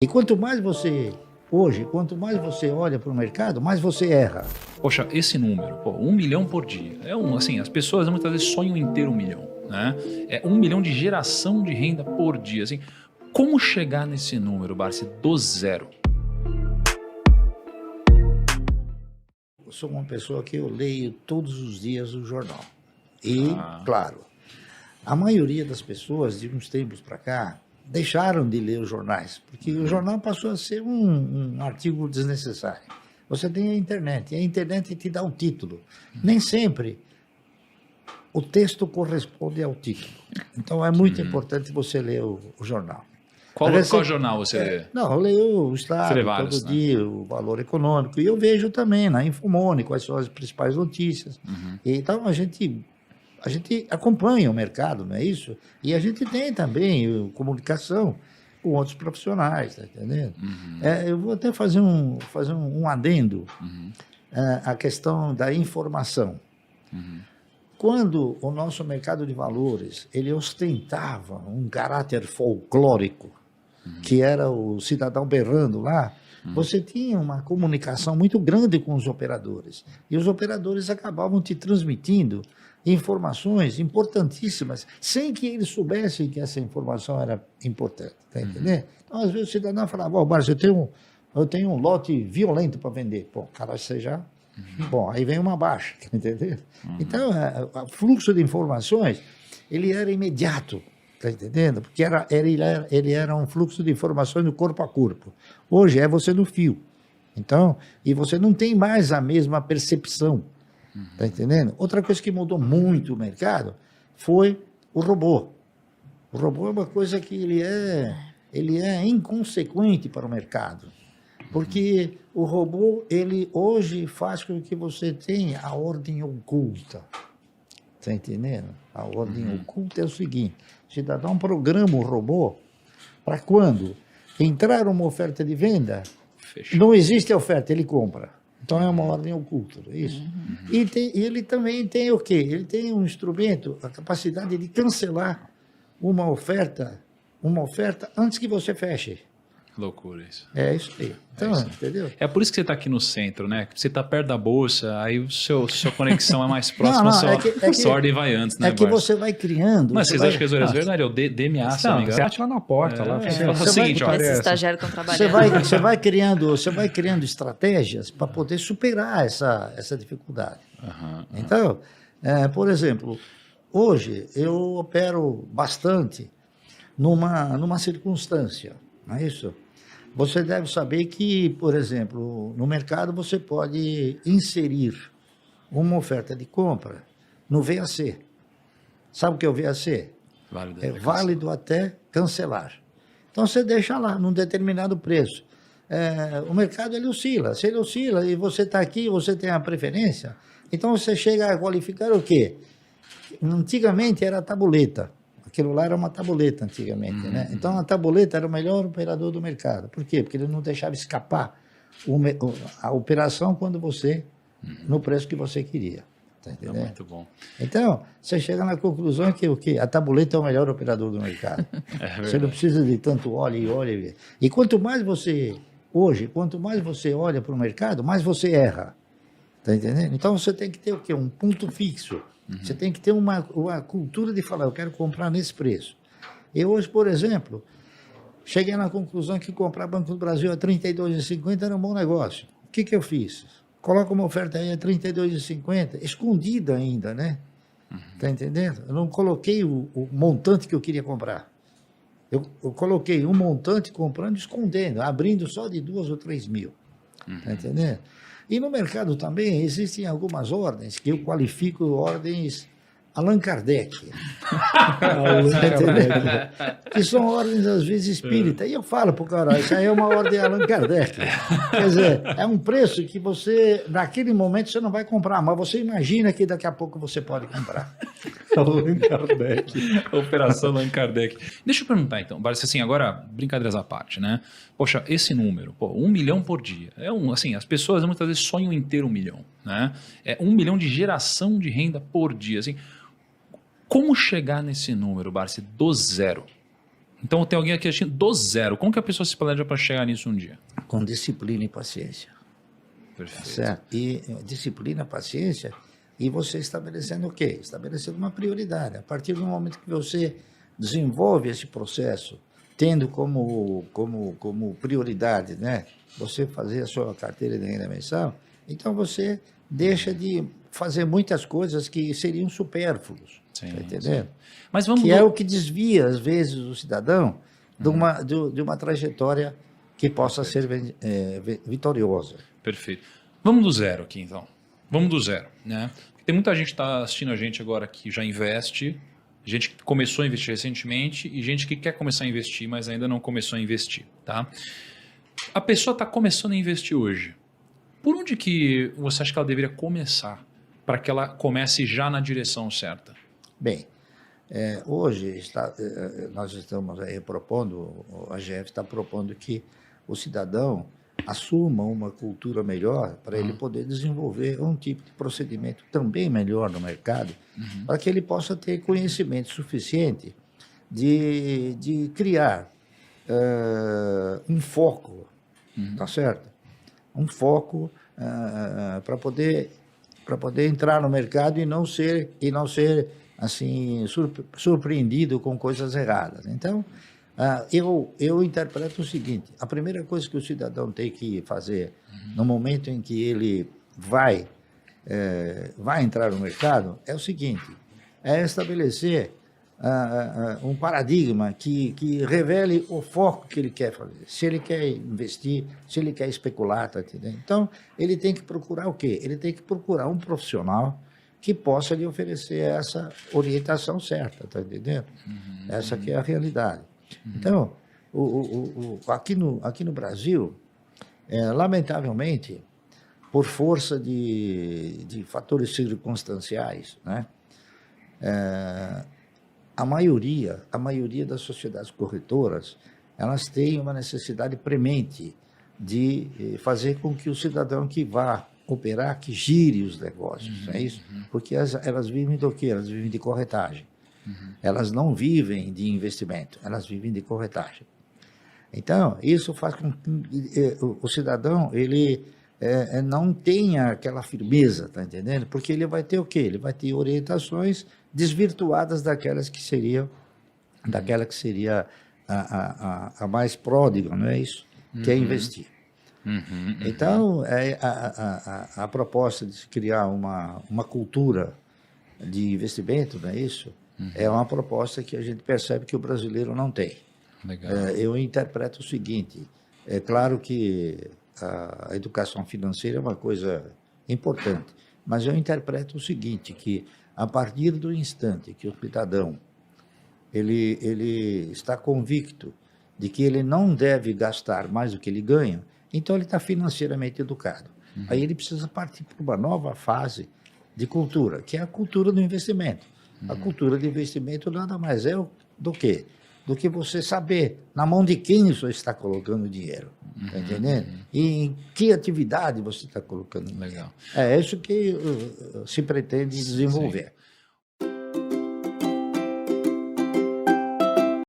E quanto mais você olha para o mercado, mais você erra. Poxa, esse número, 1 milhão por dia. Assim, as pessoas muitas vezes sonham em ter 1 milhão, né? É 1 milhão de geração de renda por dia. Assim, como chegar nesse número, Barsi, do zero? Eu sou uma pessoa que eu leio todos os dias o jornal. E, claro, a maioria das pessoas, de uns tempos para cá, deixaram de ler os jornais, porque o jornal passou a ser um artigo desnecessário. Você tem a internet, e a internet te dá o título. Nem sempre o texto corresponde ao título. Então é muito importante você ler o jornal. Qual jornal você lê? Não, eu leio o Estado vários, todo dia, o Valor Econômico, e eu vejo também na Infomone quais são as principais notícias. Então a gente acompanha o mercado, não é isso? E a gente tem também comunicação com outros profissionais, tá entendendo? Eu vou até fazer um adendo à questão da informação. Quando o nosso mercado de valores, ele ostentava um caráter folclórico, que era o cidadão berrando lá, você tinha uma comunicação muito grande com os operadores. E os operadores acabavam te transmitindo informações importantíssimas, sem que eles soubessem que essa informação era importante, tá entendendo? Então, às vezes o cidadão falava, Márcio, eu tenho um lote violento para vender. Pô, cara, você já... Bom, aí vem uma baixa, tá entendendo? Então, o fluxo de informações, ele era imediato, tá entendendo? Porque ele era um fluxo de informações do corpo a corpo. Hoje é você no fio. Então, e você não tem mais a mesma percepção. Tá entendendo? Outra coisa que mudou muito o mercado foi o robô. O robô é uma coisa que ele é inconsequente para o mercado. Porque o robô, ele hoje faz com que você tenha a ordem oculta. Tá entendendo? A ordem oculta é o seguinte: o cidadão programa o robô para quando entrar uma oferta de venda, não existe oferta, ele compra. Então é uma ordem oculta, é isso? E ele também tem o quê? Ele tem um instrumento, a capacidade de cancelar uma oferta antes que você feche. Loucura isso. É isso aí. Então, entendeu? É por isso que você está aqui no centro, né? Você está perto da bolsa, aí sua conexão é mais próxima, sua ordem vai antes, né? É que você vai criando. Mas vocês acham que as orelhas verdes, Ariel? DMA, se não me engano. Você bate lá na porta. O seguinte, ó. Esse estagiário estão trabalhando. Você vai criando estratégias para poder superar essa dificuldade. Então, por exemplo, hoje eu opero bastante numa circunstância, não é isso? Você deve saber que, por exemplo, no mercado você pode inserir uma oferta de compra no VAC. Sabe o que é o VAC? É válido até cancelar. Então você deixa lá, num determinado preço. O mercado ele oscila. Se ele oscila e você está aqui, você tem a preferência, então você chega a qualificar o quê? Antigamente era a tabuleta. Aquilo lá era uma tabuleta antigamente, né? Então a tabuleta era o melhor operador do mercado. Por quê? Porque ele não deixava escapar a operação quando no preço que você queria. Tá entendendo? É muito bom. Então, você chega na conclusão que o quê? A tabuleta é o melhor operador do mercado. Você não precisa de tanto olha. E quanto mais você olha para o mercado, mais você erra. Tá entendendo? Então você tem que ter o quê? Um ponto fixo. Você tem que ter uma cultura de falar, eu quero comprar nesse preço. Eu hoje, por exemplo, cheguei na conclusão que comprar Banco do Brasil a R$ 32,50 era um bom negócio. O que eu fiz? Coloca uma oferta aí a R$ 32,50, escondida ainda, né? Tá entendendo? Eu não coloquei o montante que eu queria comprar. Eu coloquei um montante comprando e escondendo, abrindo só de 2 ou 3 mil. Tá entendendo? E no mercado também existem algumas ordens que eu qualifico ordens Allan Kardec. Que são ordens, às vezes, espírita. E eu falo para o cara, isso aí é uma ordem Allan Kardec. Quer dizer, é um preço que você, naquele momento, você não vai comprar, mas você imagina que daqui a pouco você pode comprar. Allan Kardec. Operação Allan Kardec. Deixa eu perguntar, então, Barsi, assim, agora, brincadeiras à parte, né? Poxa, esse número, 1 milhão por dia. Assim, as pessoas muitas vezes sonham em ter 1 milhão, né? É 1 milhão de geração de renda por dia, assim. Como chegar nesse número, Barsi, do zero? Então tem alguém aqui assistindo do zero. Como que a pessoa se planeja para chegar nisso um dia? Com disciplina e paciência. Perfeito. Certo? E disciplina, paciência, e você estabelecendo o quê? Estabelecendo uma prioridade. A partir do momento que você desenvolve esse processo, tendo como prioridade, né, você fazer a sua carteira de renda mensal, então você deixa de fazer muitas coisas que seriam supérfluos. Sim, Tá entendendo? sim. Mas vamos Que é o que desvia, às vezes, o cidadão de uma trajetória que possa ser vitoriosa. Perfeito. Vamos do zero aqui, então. Vamos do zero, né? Tem muita gente que está assistindo a gente agora que já investe, gente que começou a investir recentemente e gente que quer começar a investir, mas ainda não começou a investir, tá? A pessoa está começando a investir hoje. Por onde que você acha que ela deveria começar para que ela comece já na direção certa? Bem, hoje nós estamos aí propondo, a AGF está propondo que o cidadão assuma uma cultura melhor para ele poder desenvolver um tipo de procedimento também melhor no mercado, para que ele possa ter conhecimento suficiente de criar um foco, tá certo? Um foco para poder entrar no mercado e não ser assim surpreendido com coisas erradas. Então, eu interpreto o seguinte: a primeira coisa que o cidadão tem que fazer no momento em que ele vai entrar no mercado é o seguinte: é estabelecer um paradigma que revele o foco que ele quer fazer. Se ele quer investir, se ele quer especular, tá entendendo? Então, ele tem que procurar o quê? Ele tem que procurar um profissional que possa lhe oferecer essa orientação certa, tá entendendo? Essa que é a realidade. Então, aqui no Brasil, lamentavelmente, por força de fatores circunstanciais, né, a maioria das sociedades corretoras, elas têm uma necessidade premente de fazer com que o cidadão que vá operar, que gire os negócios, é isso? Porque elas vivem do quê? Elas vivem de corretagem. Elas não vivem de investimento, elas vivem de corretagem. Então, isso faz com que o cidadão, ele não tenha aquela firmeza, tá entendendo? Porque ele vai ter o quê? Ele vai ter orientações desvirtuadas daquela que seria a mais pródiga, não é isso? Que é investir. Então, a proposta de se criar uma cultura de investimento, não é isso? É uma proposta que a gente percebe que o brasileiro não tem. Legal. Eu interpreto o seguinte: é claro que a educação financeira é uma coisa importante, mas eu interpreto o seguinte, que a partir do instante que o cidadão ele está convicto de que ele não deve gastar mais do que ele ganha, então ele está financeiramente educado. Aí ele precisa partir para uma nova fase de cultura, que é a cultura do investimento. A cultura de investimento nada mais é do que você saber na mão de quem você está colocando o dinheiro, tá entendendo? E em que atividade você está colocando o dinheiro. Legal. É isso que se pretende desenvolver.